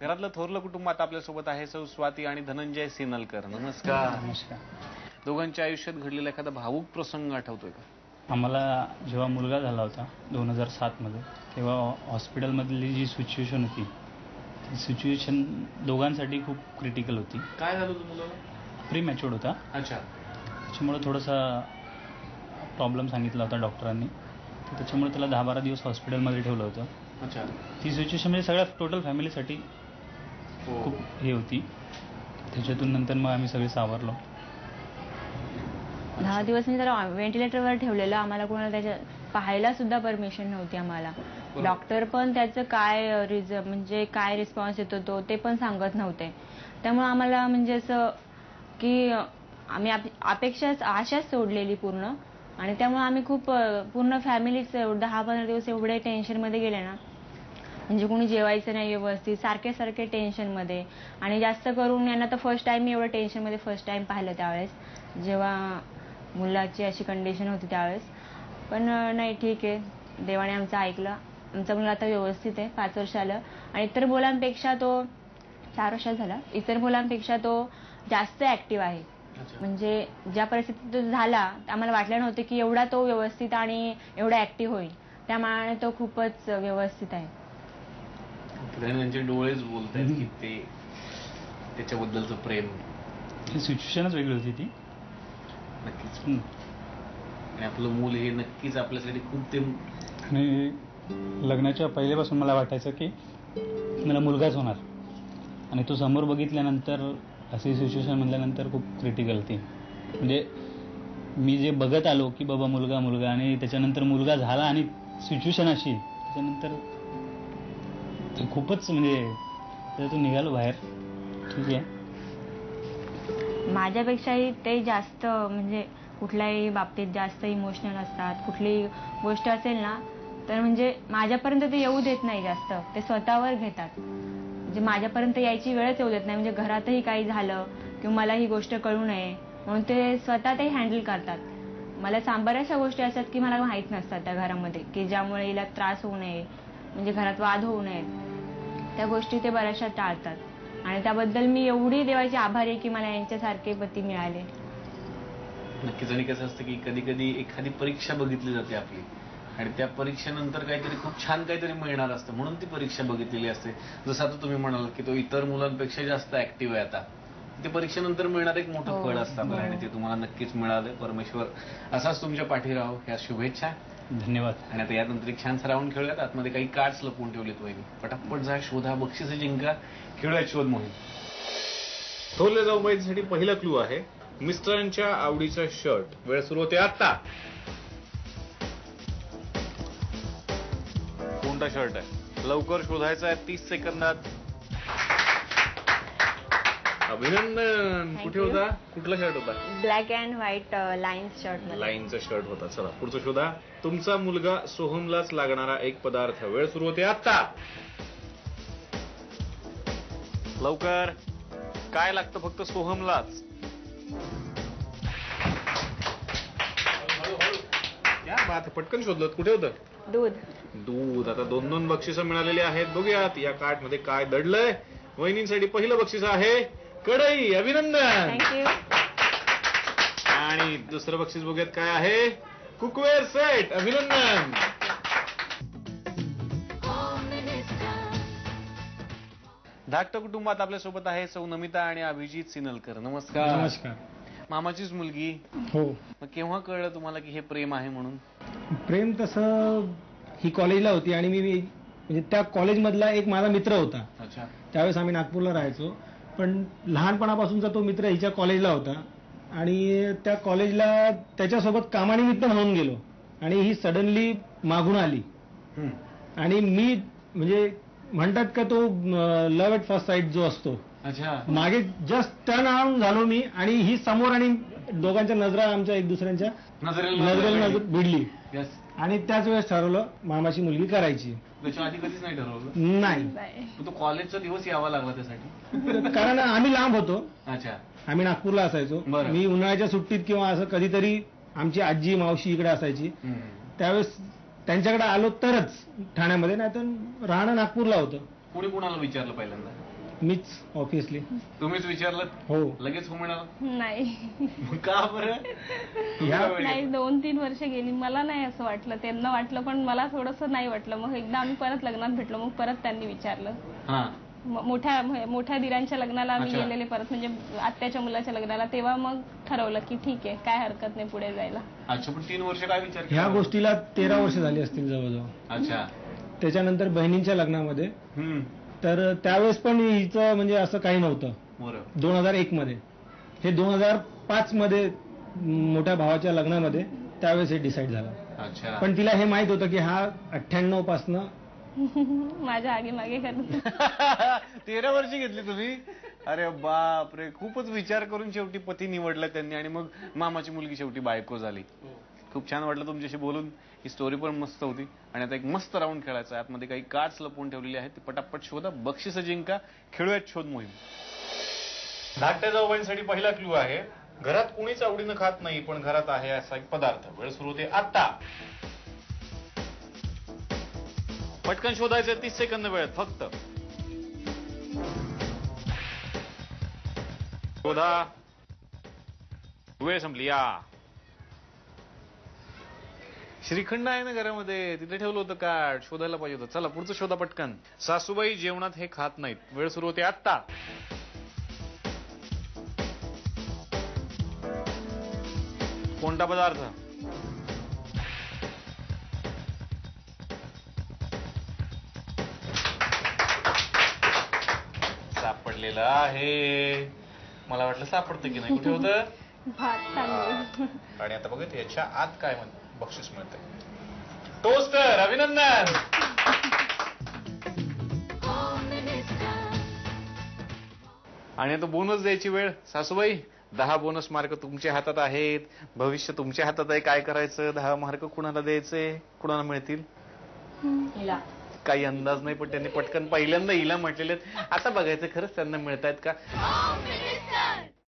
घरातलं थोरलं कुटुंब आता आपल्यासोबत आहे. सौ स्वाती आणि धनंजय सिनलकर. नमस्कार. नमस्कार. दोघांच्या आयुष्यात घडलेला एखादा भावूक प्रसंग आठवतोय का? आम्हाला जेव्हा मुलगा झाला होता 2007 मध्ये, तेव्हा हॉस्पिटलमधली जी सिच्युएशन होती, ती सिच्युएशन दोघांसाठी खूप क्रिटिकल होती. काय झालं तुम्हाला? प्री मॅच्युअर्ड होता. अच्छा. त्याच्यामुळे थोडासा प्रॉब्लेम सांगितला होता डॉक्टरांनी, तर त्याच्यामुळे त्याला 10-12 दिवस हॉस्पिटलमध्ये ठेवलं होतं. अच्छा. ती सिच्युएशन म्हणजे सगळ्या टोटल फॅमिलीसाठी खूप हे होती. त्याच्यातून नंतर मग आम्ही सगळे सावरलो. 10 दिवस मी त्याला व्हेंटिलेटरवर ठेवलेलं. आम्हाला कोणाला त्याच्या पाहायला सुद्धा परमिशन नव्हती आम्हाला. डॉक्टर पण त्याचं काय म्हणजे काय रिस्पॉन्स येतो ते पण सांगत नव्हते. त्यामुळे आम्हाला म्हणजे असं की आम्ही आशाच सोडलेली पूर्ण. आणि त्यामुळे आम्ही खूप पूर्ण फॅमिलीच 10-15 दिवस एवढे टेन्शनमध्ये गेले ना, म्हणजे कोणी जेवायचं नाही व्यवस्थित, सारखे टेन्शनमध्ये. आणि जास्त करून यांना तर फर्स्ट टाइम मी एवढं टेन्शनमध्ये फर्स्ट टाइम पाहिलं त्यावेळेस, जेव्हा मुलाची अशी कंडिशन होती त्यावेळेस. पण नाही, ठीक आहे, देवाने आमचं ऐकलं. आमचा मुलगा आता व्यवस्थित आहे, 5 वर्ष आलं. आणि इतर मुलांपेक्षा तो 4 वर्षात झाला. इतर मुलांपेक्षा तो जास्त ऍक्टिव्ह आहे. म्हणजे ज्या परिस्थितीत तो झाला आम्हाला वाटलं नव्हतं की एवढा तो व्यवस्थित आणि एवढा ऍक्टिव्ह होईल. त्यामानाने तो खूपच व्यवस्थित आहे. त्यांचे डोळेच बोलतायत की ते त्याच्याबद्दलचं प्रेम. सिच्युएशनच वेगळी होती ती. नक्कीच. आणि आपलं मूल हे नक्कीच आपल्यासाठी खूप ते. आणि लग्नाच्या पहिल्यापासून मला वाटायचं की मला मुलगाच होणार, आणि तो समोर बघितल्यानंतर अशी सिच्युएशन म्हटल्यानंतर खूप क्रिटिकल ती. म्हणजे मी जे बघत आलो की बाबा मुलगा, आणि त्याच्यानंतर मुलगा झाला आणि सिच्युएशन अशी, त्याच्यानंतर ते खूपच म्हणजे त्यातून निघालो बाहेर. ठीक आहे. माझ्यापेक्षाही ते जास्त म्हणजे कुठल्याही बाबतीत जास्त इमोशनल असतात. कुठलीही गोष्ट असेल ना तर म्हणजे माझ्यापर्यंत ते येऊ देत नाही जास्त. ते स्वतःवर घेतात. म्हणजे माझ्यापर्यंत यायची वेळच येऊ देत नाही. म्हणजे घरातही काही झालं किंवा मला ही गोष्ट कळू नये म्हणून ते स्वतः ते हँडल करतात. मला बऱ्याचशा गोष्टी असतात की मला माहीत नसतात त्या घरामध्ये, की ज्यामुळे हिला त्रास होऊ नये, म्हणजे घरात वाद होऊ नयेत. त्या गोष्टी ते बऱ्याचशा टाळतात. आणि त्याबद्दल मी एवढी देवाची आभारी आहे की मला यांच्यासारखे पती मिळाले. नक्कीच. आणि कसं असतं की कधी कधी एखादी परीक्षा बघितली जाते आपली, आणि त्या परीक्षेनंतर काहीतरी खूप छान काहीतरी मिळणार असतं, म्हणून ती परीक्षा बघितलेली असते. जसं आता तुम्ही म्हणाल की तो इतर मुलांपेक्षा जास्त ऍक्टिव्ह आहे आता, ते परीक्षेनंतर मिळणार एक मोठं फळ असतं आणि ते तुम्हाला नक्कीच मिळालं. परमेश्वर असाच तुमच्या पाठी राहो, ह्या शुभेच्छा. धन्यवाद. आणि आता यानंतर एक छानसा राऊंड खेळूयात. आतमध्ये काही कार्ड्स लपवून ठेवलेत वहिनी. पटापट जा, शोधा, बक्षिसं जिंका, खेळूयात शोध मोहीम. थोरल्या जाऊबाईसाठी पहिला क्लू आहे मिस्टरांच्या आवडीचा शर्ट. वेळ सुरू होते आता. कोणता शर्ट आहे? लवकर शोधायचा आहे, 30 सेकंदात. अभिनंदन. कुठे होता? कुठला शर्ट होता? Black and white lines shirt. लाईनचा शर्ट होता. चला पुढचं शोधा. तुमचा मुलगा सोहमलाच लागणारा एक पदार्थ. वेळ सुरू होते आता. लवकर. काय लागतं फक्त सोहमलाच? क्या बात. पटकन शोधलं. कुठे होतं? दूध. आता 2-2 बक्षिसं मिळालेली आहेत. बघूयात या कार्ड मध्ये काय दडलंय. वहिनींसाठी पहिलं बक्षीस आहे कढई. अभिनंदन. आणि दुसरं बक्षीस बघूयात काय आहे. Cookware set. अभिनंदन. धाकटं कुटुंबात आपल्यासोबत आहे सौ नमिता आणि अभिजित सिनलकर. नमस्कार. नमस्कार. मामाचीच मुलगी. हो. मग केव्हा कळलं तुम्हाला की हे प्रेम आहे म्हणून? प्रेम तसं ही कॉलेजला होती आणि मी म्हणजे त्या कॉलेजमधला एक माझा मित्र होता. अच्छा. त्यावेळेस आम्ही नागपूरला राहायचो. पण लहानपणापासूनचा तो मित्र हिच्या कॉलेजला होता आणि त्या कॉलेजला त्याच्यासोबत कामानिमित्त म्हणून गेलो आणि ही सडनली मागून आली. आणि मी म्हणजे म्हणतात का तो लव्ह एट फर्स्ट साईट जो असतो. अच्छा. मागे जस्ट टर्न अराउंड झालो मी आणि ही समोर, आणि दोघांच्या नजरा आमच्या एक दुसऱ्यांच्या नजरेला भिडली. आणि त्याच वेळेस ठरवलं मामाची मुलगी करायची. त्याच्या आधी कधीच नाही ठरवलं? नाही. तो कॉलेजचा दिवस यावा लागला त्यासाठी? कारण आम्ही लांब होतो. अच्छा. आम्ही नागपूरला असायचो. मी उन्हाळ्याच्या सुट्टीत किंवा असं कधीतरी आमची आजी मावशी इकडे असायची, त्यावेळेस त्यांच्याकडे आलो तरच ठाण्यामध्ये, नाही तर राहणं नागपूरला होतं. कुणी कुणाला विचारलं पहिल्यांदा? मीच ऑब्विसली. तुम्हीच विचारलं? हो. लगेच हो म्हणाला? नाही मग का बरं? ह्या नाही 2-3 वर्ष गेली. मला नाही असं वाटलं, त्यांना वाटलं पण मला थोडंसं नाही वाटलं. मग एकदा आम्ही परत लग्नात भेटलो, मग परत त्यांनी विचारलं. हा. मोठ्या दिरांच्या लग्नाला आम्ही अच्छा. गेलेले परत, म्हणजे आत्याच्या मुलाच्या लग्नाला, तेव्हा मग ठरवलं की ठीक आहे, काय हरकत नाही पुढे जायला. अच्छा, पण 3 वर्ष काय विचार केला? ह्या गोष्टीला 13 वर्ष झाली असतील जवळजवळ. अच्छा. त्याच्यानंतर बहिणींच्या लग्नामध्ये, हम्म. तर त्यावेळेस पण हिचं म्हणजे असं काही नव्हतं. बरं. 2001 मध्ये, हे 2005 मध्ये मोठ्या भावाच्या लग्नामध्ये त्यावेळेस हे डिसाईड झालं. अच्छा. पण तिला हे माहित होतं की हा 98 पासनं माझ्या आगे मागे करत. 13 वर्ष घेतली तुम्ही? अरे बाप रे, खूपच विचार करून शेवटी पती निवडला त्यांनी, आणि मग मामाची मुलगी शेवटी बायको झाली. खूप छान वाटलं तुमच्याशी बोलून. ही स्टोरी पण मस्त होती. आणि आता एक मस्त राऊंड खेळायचा आहे. आतमध्ये काही कार्ड्स लपवून ठेवलेले आहेत, ते पटापट शोधा, बक्षीस जिंका. खेळूयात शोध मोहीम. धाकट्या जाऊबाईंसाठी पहिला क्लू आहे. घरात कुणीच आवडीनं खात नाही, पण घरात आहे असा एक पदार्थ. वेळ सुरू होते आता. पटकन शोधायचं, 30 सेकंद वेळ फक्त. शोधा. वेळ संपली. या. श्रीखंड आहे ना घरामध्ये, तिथे ठेवलं होतं कार्ड, शोधायला पाहिजे होतं. चला पुढचं शोधा पटकन. सासूबाई जेवणात हे खात नाहीत. वेळ सुरू होते आता. कोणता पदार्थ? सापडलेलं आहे. मला वाटलं सापडतं की नाही. कुठे होतं? भात तांदूळ. आणि आता बघत याच्या आत काय बक्षीस मिळतंय. टोस्टर. अभिनंदन. आणि आता बोनस द्यायची वेळ. सासूबाई, 10 बोनस मार्क तुमच्या हातात आहेत. भविष्य तुमच्या हातात आहे. काय करायचं? 10 मार्क कुणाला द्यायचे? कुणाला मिळतील? हिला. काही अंदाज नाही, पण त्यांनी पटकन पहिल्यांदा हिला म्हटलेले. आता बघायचं खरंच त्यांना मिळतायत का.